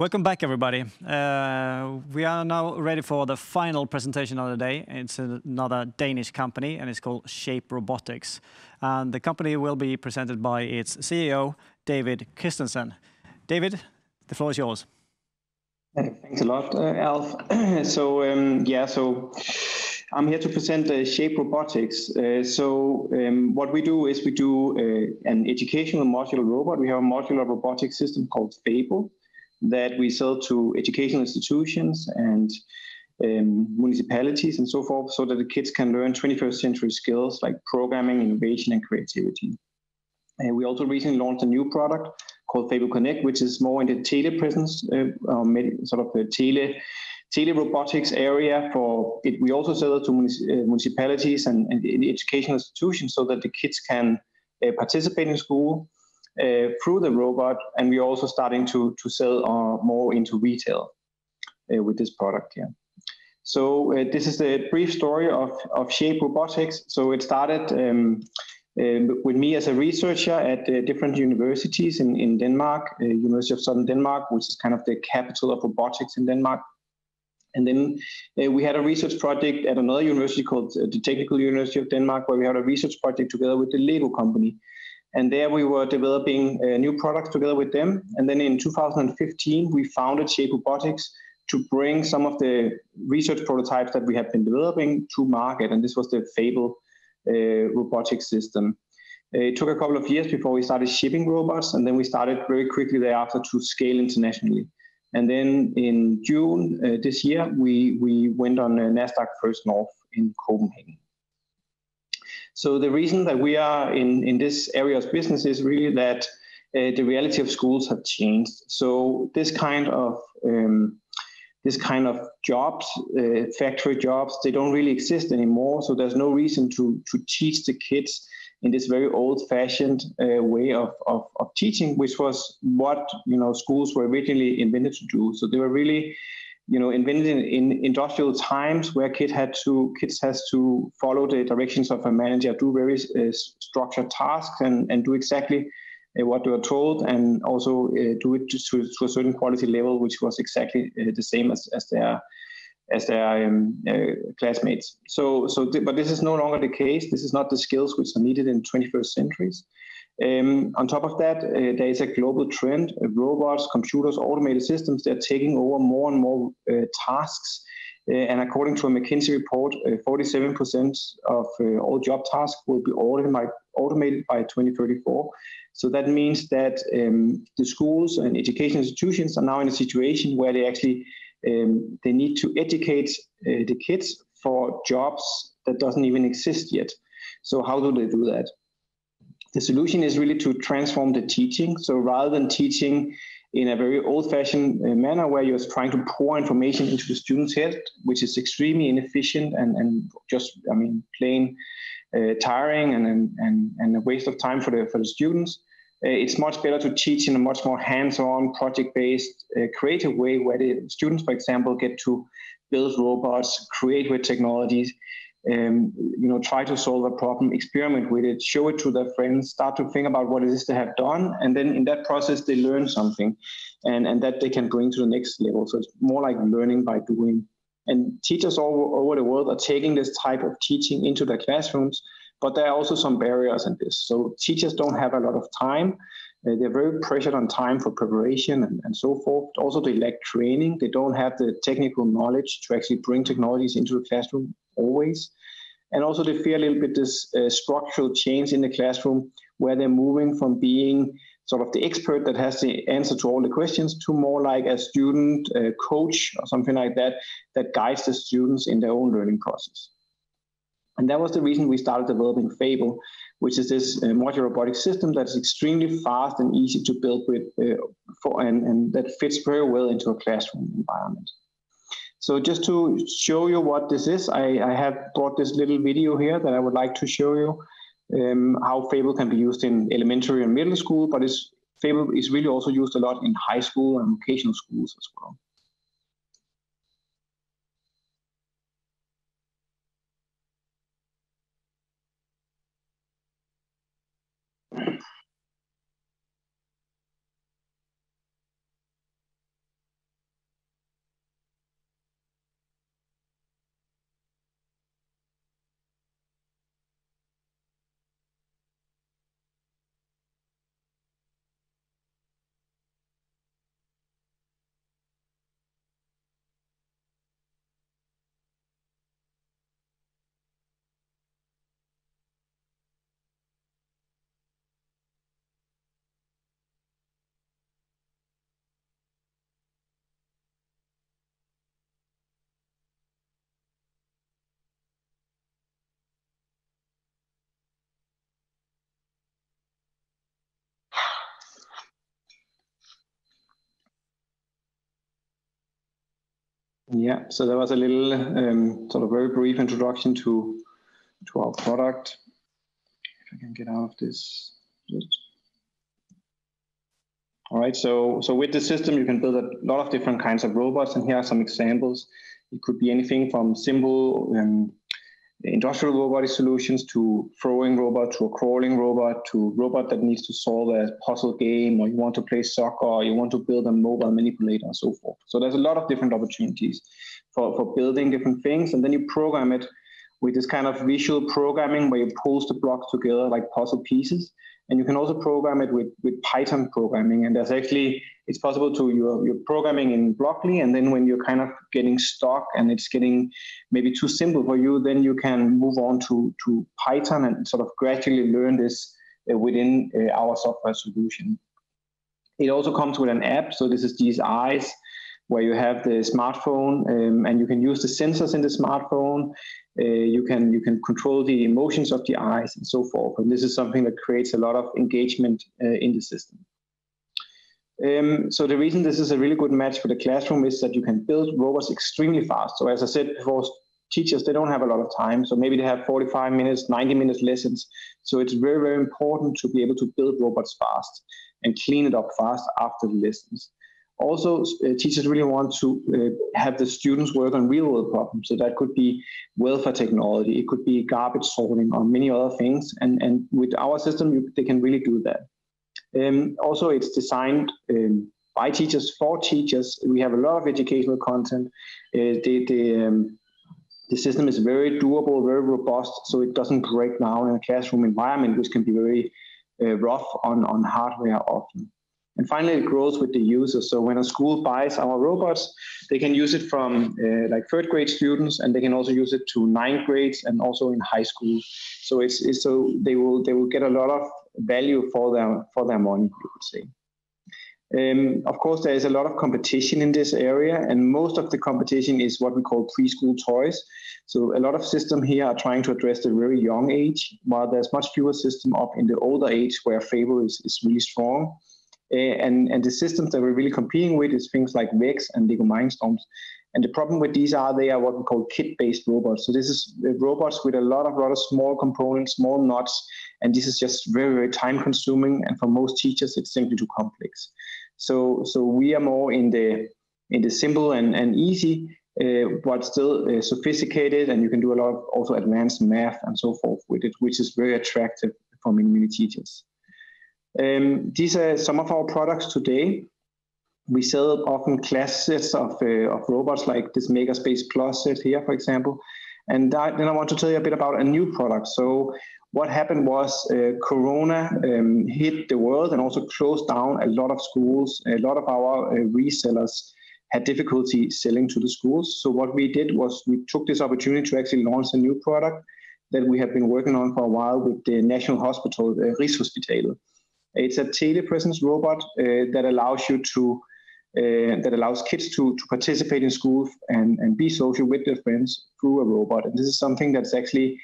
Welcome back, everybody. We are now ready for the final presentation of the day. It's another Danish company, and it's called Shape Robotics. And the company will be presented by its CEO, David Christensen. David, the floor is yours. Thanks a lot, Alf. So I'm here to present Shape Robotics. What we do is we do an educational modular robot. We have a modular robotic system called Fable that we sell to educational institutions and municipalities and so forth, so that the kids can learn 21st century skills like programming, innovation, and creativity. And we also recently launched a new product called Fable Connect, which is more in the telepresence, sort of the tele robotics area. For it, we also sell it to municipalities and educational institutions, so that the kids can participate in school through the robot, and we're also starting to sell more into retail with this product here. So this is the brief story of Shape Robotics. So it started with me as a researcher at different universities in Denmark, University of Southern Denmark, which is kind of the capital of robotics in Denmark. And then we had a research project at another university called the Technical University of Denmark, where we had a research project together with the Lego company. And there we were developing new products together with them. And then in 2015, we founded Shape Robotics to bring some of the research prototypes that we have been developing to market. And this was the Fable robotic system. It took a couple of years before we started shipping robots, and then we started very quickly thereafter to scale internationally. And then in June this year, we went on Nasdaq First North in Copenhagen. So the reason that we are in this area of business is really that the reality of schools have changed. So this kind of jobs, factory jobs, they don't really exist anymore. So there's no reason to teach the kids in this very old-fashioned way of teaching, which was what schools were originally invented to do. So they were really invented in industrial times, where kids has to follow the directions of a manager, do very structured tasks, and do exactly what they were told, and also do it to a certain quality level, which was exactly the same as their classmates. But this is no longer the case. This is not the skills which are needed in 21st centuries. On top of that, there is a global trend. Robots, computers, automated systems, they're taking over more and more tasks. And according to a McKinsey report, 47% of all job tasks will be automated by 2034. So that means that the schools and education institutions are now in a situation where they actually they need to educate the kids for jobs that doesn't even exist yet. So how do they do that? The solution is really to transform the teaching. So rather than teaching in a very old-fashioned manner, where you're trying to pour information into the student's head, which is extremely inefficient and just, plain tiring and a waste of time for the students, it's much better to teach in a much more hands-on, project-based, creative way, where the students, for example, get to build robots, create with technologies, try to solve a problem, experiment with it, show it to their friends, start to think about what it is they have done, and then in that process they learn something, and that they can bring to the next level. So it's more like learning by doing. And teachers all over the world are taking this type of teaching into their classrooms, but there are also some barriers in this. So teachers don't have a lot of time. They're very pressured on time for preparation and so forth. Also, they lack training. They don't have the technical knowledge to actually bring technologies into the classroom always. And also they fear a little bit this structural change in the classroom, where they're moving from being sort of the expert that has the answer to all the questions to more like a student coach or something like that, that guides the students in their own learning process. And that was the reason we started developing Fable, which is this modular robotic system that's extremely fast and easy to build with, and that fits very well into a classroom environment. So just to show you what this is, I have brought this little video here that I would like to show you how Fable can be used in elementary and middle school, but Fable is really also used a lot in high school and vocational schools as well. Yeah, so that was a little sort of very brief introduction to our product. If I can get out of this. All right, so with the system, you can build a lot of different kinds of robots, and here are some examples. It could be anything from simple industrial robotic solutions to throwing robot, to a crawling robot, to robot that needs to solve a puzzle game, or you want to play soccer, or you want to build a mobile manipulator, and so forth. So there's a lot of different opportunities for building different things, and then you program it with this kind of visual programming where you pulls the blocks together like puzzle pieces. And you can also program it with Python programming. And there's actually, it's possible to, you're programming in Blockly, and then when you're kind of getting stuck and it's getting maybe too simple for you, then you can move on to Python and sort of gradually learn this within our software solution. It also comes with an app. So this is these eyes, where you have the smartphone, and you can use the sensors in the smartphone. You can control the emotions of the eyes and so forth. And this is something that creates a lot of engagement in the system. So the reason this is a really good match for the classroom is that you can build robots extremely fast. So as I said before, teachers, they don't have a lot of time. So maybe they have 45 minutes, 90 minutes lessons. So it's very, very important to be able to build robots fast and clean it up fast after the lessons. Also, teachers really want to have the students work on real-world problems. So that could be welfare technology, it could be garbage sorting, or many other things. And with our system, they can really do that. Also, it's designed by teachers for teachers. We have a lot of educational content. The system is very durable, very robust, so it doesn't break down in a classroom environment, which can be very rough on hardware often. And finally, it grows with the user. So when a school buys our robots, they can use it from like third grade students, and they can also use it to 9th grades and also in high school. So so they will get a lot of value for their money, you could say. Of course, there is a lot of competition in this area, and most of the competition is what we call preschool toys. So a lot of systems here are trying to address the very young age, while there's much fewer systems up in the older age where favor is really strong. And the systems that we're really competing with is things like Vex and Lego Mindstorms. And the problem with these they are what we call kit-based robots. So this is robots with a lot of small components, small nuts, and this is just very, very time-consuming. And for most teachers, it's simply too complex. So we are more in the simple and easy, but still sophisticated, and you can do a lot of also advanced math and so forth with it, which is very attractive for many teachers. These are some of our products today. We sell often class sets of robots like this Megaspace Plus set here, for example. And then I want to tell you a bit about a new product. So what happened was Corona hit the world and also closed down a lot of schools. A lot of our resellers had difficulty selling to the schools. So what we did was we took this opportunity to actually launch a new product that we have been working on for a while with the National Hospital, Rigshospitalet. It's a telepresence robot that allows kids to participate in school and be social with their friends through a robot. And this is something that's actually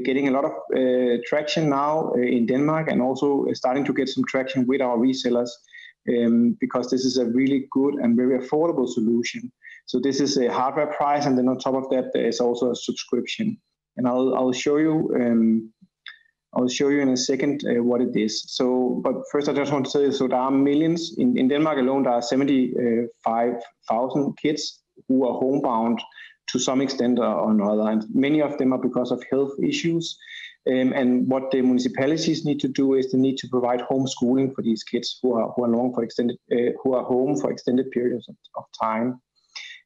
getting a lot of traction now in Denmark, and also starting to get some traction with our resellers, because this is a really good and very affordable solution. So this is a hardware price, and then on top of that, there is also a subscription. And I'll show you. I'll show you in a second what it is. So, but first I just want to tell you, so there are millions, in Denmark alone, there are 75,000 kids who are homebound to some extent or another, and many of them are because of health issues. And what the municipalities need to do is they need to provide homeschooling for these kids who are home for extended periods of time.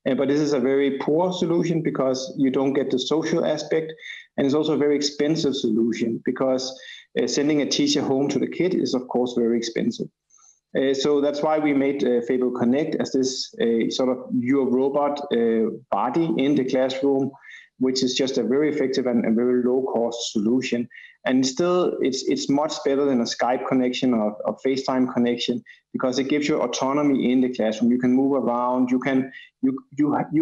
But this is a very poor solution because you don't get the social aspect, and it's also a very expensive solution because sending a teacher home to the kid is, of course, very expensive. So that's why we made Fable Connect as this sort of your robot body in the classroom, which is just a very effective and very low-cost solution. And still, it's much better than a Skype connection or a FaceTime connection because it gives you autonomy in the classroom. You can move around. You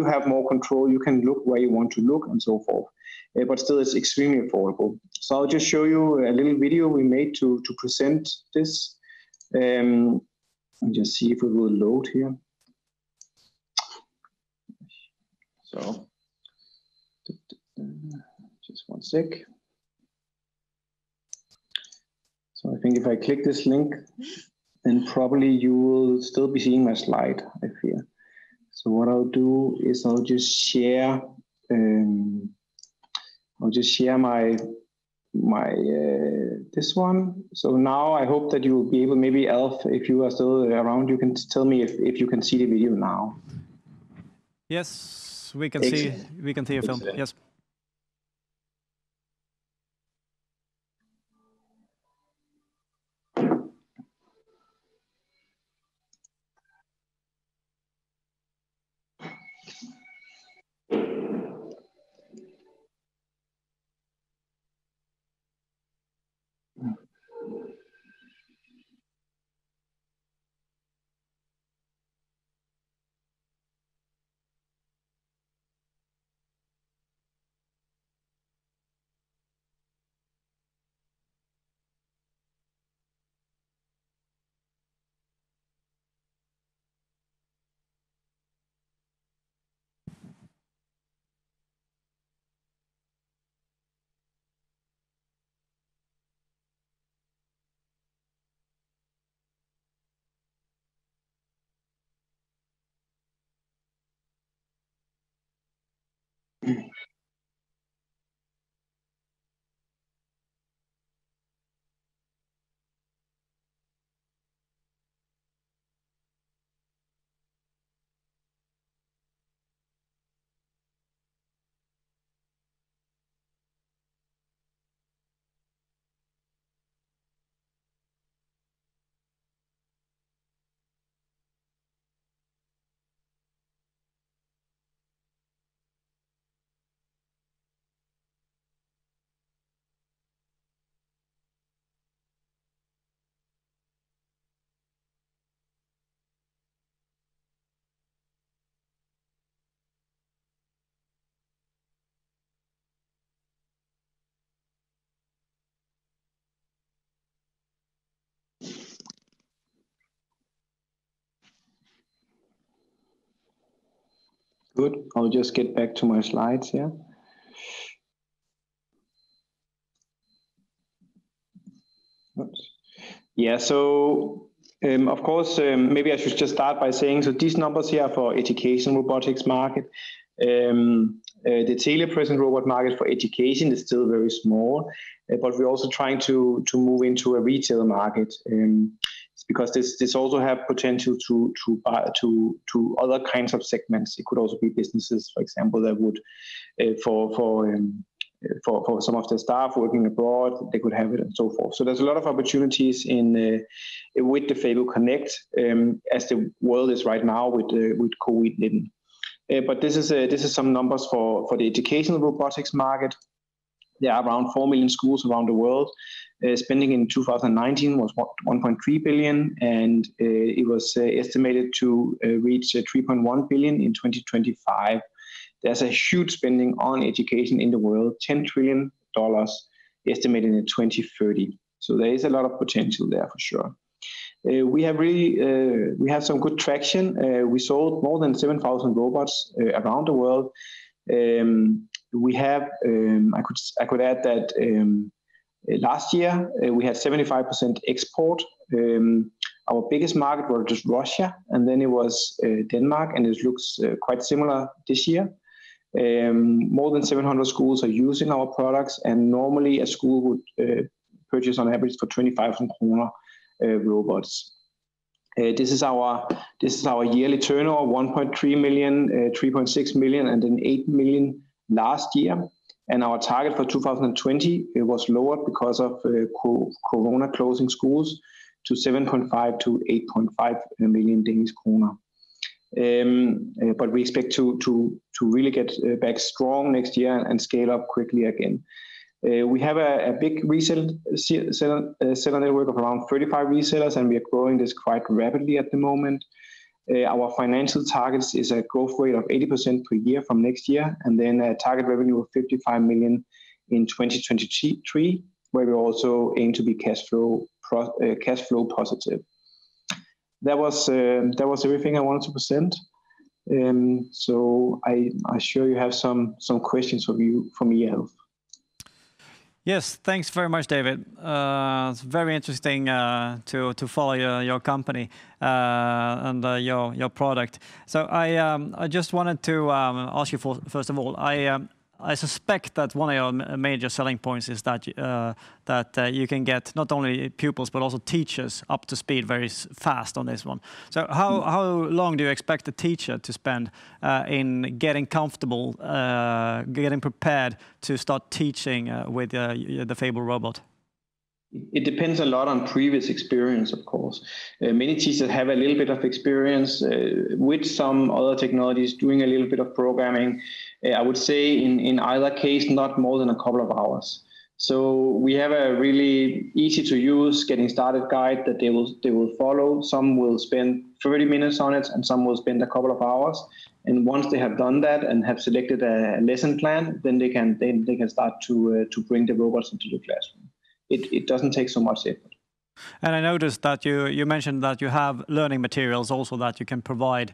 have more control. You can look where you want to look and so forth. But still, it's extremely affordable. So I'll just show you a little video we made to present this. Just see if it will load here. So just one sec. So I think if I click this link, then probably you will still be seeing my slide, I fear. So what I'll do is I'll just share my this one. So now I hope that you will be able, maybe Alf, if you are still around, you can tell me if you can see the video now. Yes, we can Excellent. see. We can see a film. Excellent. Yes. Good. I'll just get back to my slides here. Oops. Yeah, so of course, maybe I should just start by saying, so these numbers here are for education robotics market. The telepresent robot market for education is still very small, but we're also trying to move into a retail market. Because this also have potential to other kinds of segments. It could also be businesses, for example, that would for some of the staff working abroad, they could have it and so forth. So there's a lot of opportunities with the Fable Connect as the world is right now with COVID-19. But this is some numbers for the educational robotics market. There are around 4 million schools around the world. Spending in 2019 was 1.3 billion, and it was estimated to reach 3.1 billion in 2025. There's a huge spending on education in the world, $10 trillion estimated in 2030. So there is a lot of potential there for sure. We have some good traction. We sold more than 7,000 robots around the world. We have, I could add that last year we had 75% export. Our biggest market was just Russia, and then it was Denmark, and it looks quite similar this year. More than 700 schools are using our products, and normally a school would purchase on average for 25,000 kroner robots. This is our yearly turnover: 1.3 million, 3.6 million, and then 8 million last year. And our target for 2020 was lowered because of Corona closing schools to 7.5 to 8.5 million Danish kroner. But we expect to really get back strong next year and scale up quickly again. We have a big seller network of around 35 resellers, and we are growing this quite rapidly at the moment. Our financial targets is a growth rate of 80% per year from next year, and then a target revenue of 55 million in 2023, where we also aim to be cash flow positive. That was everything I wanted to present. So I'm sure you have some questions for me, Alf. Yes, thanks very much, David. It's very interesting to follow your company and your product. So I just wanted to ask you first of all. I suspect that one of your major selling points is that you can get not only pupils but also teachers up to speed very fast on this one. So how long do you expect a teacher to spend in getting comfortable, getting prepared to start teaching with the Fable robot? It depends a lot on previous experience, of course. Many teachers have a little bit of experience with some other technologies, doing a little bit of programming. I would say in either case, not more than a couple of hours. So we have a really easy to use getting started guide that they will follow. Some will spend 30 minutes on it and some will spend a couple of hours. And once they have done that and have selected a lesson plan, then they can start to bring the robots into the classroom. It doesn't take so much effort. And I noticed that you mentioned that you have learning materials also that you can provide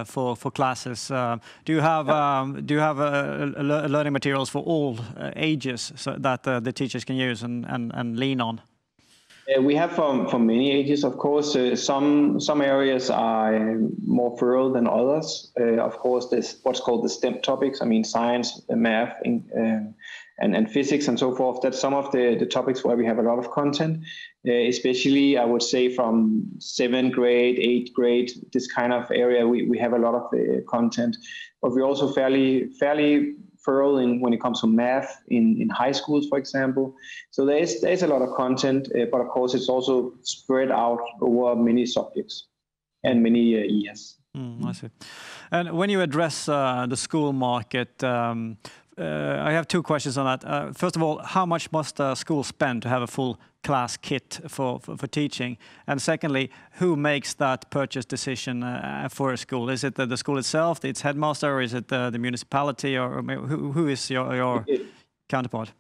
for classes. Do you have learning materials for all ages so that the teachers can use and lean on? We have for many ages, of course. Some areas are more thorough than others. Of course, there's what's called the STEM topics. I mean, science, math, and physics and so forth. That's some of the topics where we have a lot of content, especially I would say from 7th grade, 8th grade, this kind of area, we have a lot of content. But we're also fairly thorough when it comes to math in high schools, for example. So there's a lot of content, but of course it's also spread out over many subjects and many years. I see. And when you address the school market, I have two questions on that. First of all, how much must a school spend to have a full class kit for teaching? And secondly, who makes that purchase decision for a school? Is it the school itself, its headmaster, or is it the municipality, or who is your counterpart?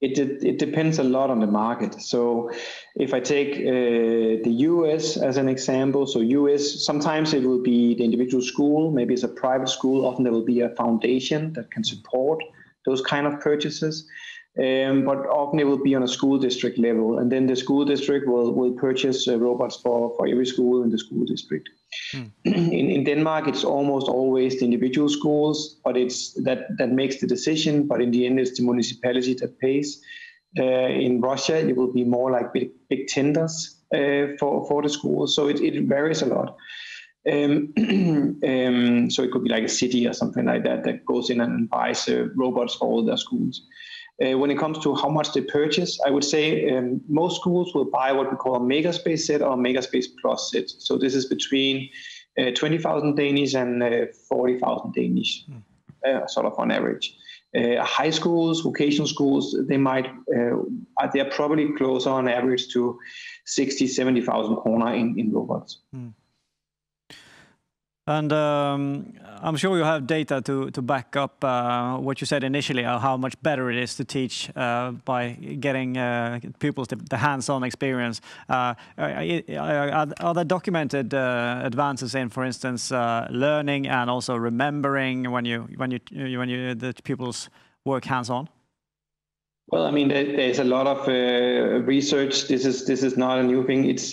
It depends a lot on the market. So if I take the US as an example, so US, sometimes it will be the individual school, maybe it's a private school, often there will be a foundation that can support those kind of purchases. But often it will be on a school district level, and then the school district will purchase robots for every school in the school district. In Denmark, it's almost always the individual schools, but it's that makes the decision. But in the end, it's the municipality that pays. In Russia, it will be more like big tenders for the schools. So it varies a lot. So it could be like a city or something like that goes in and buys robots for all their schools. When it comes to how much they purchase, I would say most schools will buy what we call a Megaspace set or a Megaspace Plus set. So this is between 20,000 Danish and 40,000 Danish, sort of on average. High schools, vocational schools, they're probably closer on average to 60,000, 70,000 kroner in robots. And I'm sure you have data to back up what you said initially, how much better it is to teach by getting pupils the hands-on experience. Are there documented advances in, for instance, learning and also remembering when the pupils work hands-on? Well, I mean, there's a lot of research. This is not a new thing. It's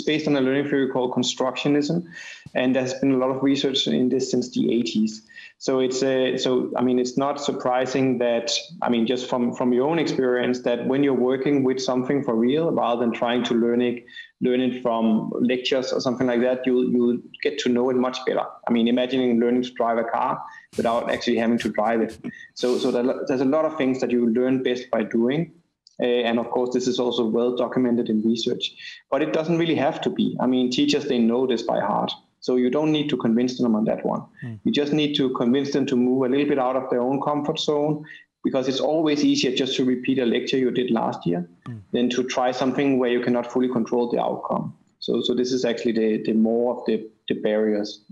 based on a learning theory called constructionism, and there's been a lot of research in this since the 80s. So it's not surprising that, I mean, just from your own experience, that when you're working with something for real, rather than trying to learn it from lectures or something like that, you'll get to know it much better. I mean, imagining learning to drive a car without actually having to drive it. So there's a lot of things that you learn best by doing. And of course, this is also well documented in research, but it doesn't really have to be. I mean, teachers, they know this by heart. So you don't need to convince them on that one. You just need to convince them to move a little bit out of their own comfort zone, because it's always easier just to repeat a lecture you did last year than to try something where you cannot fully control the outcome. So this is actually the more of the barriers.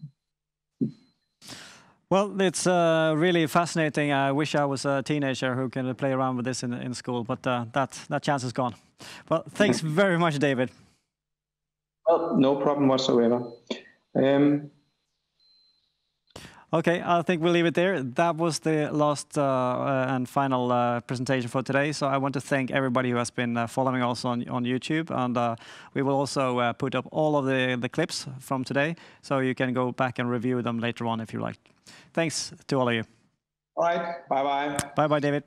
Well, it's really fascinating. I wish I was a teenager who can play around with this in school, but that chance is gone. Well, thanks very much, David. Well, no problem whatsoever. Okay, I think we'll leave it there. That was the last and final presentation for today. So I want to thank everybody who has been following us on YouTube. And we will also put up all of the clips from today, so you can go back and review them later on if you like. Thanks to all of you. All right, bye-bye. Bye-bye, David.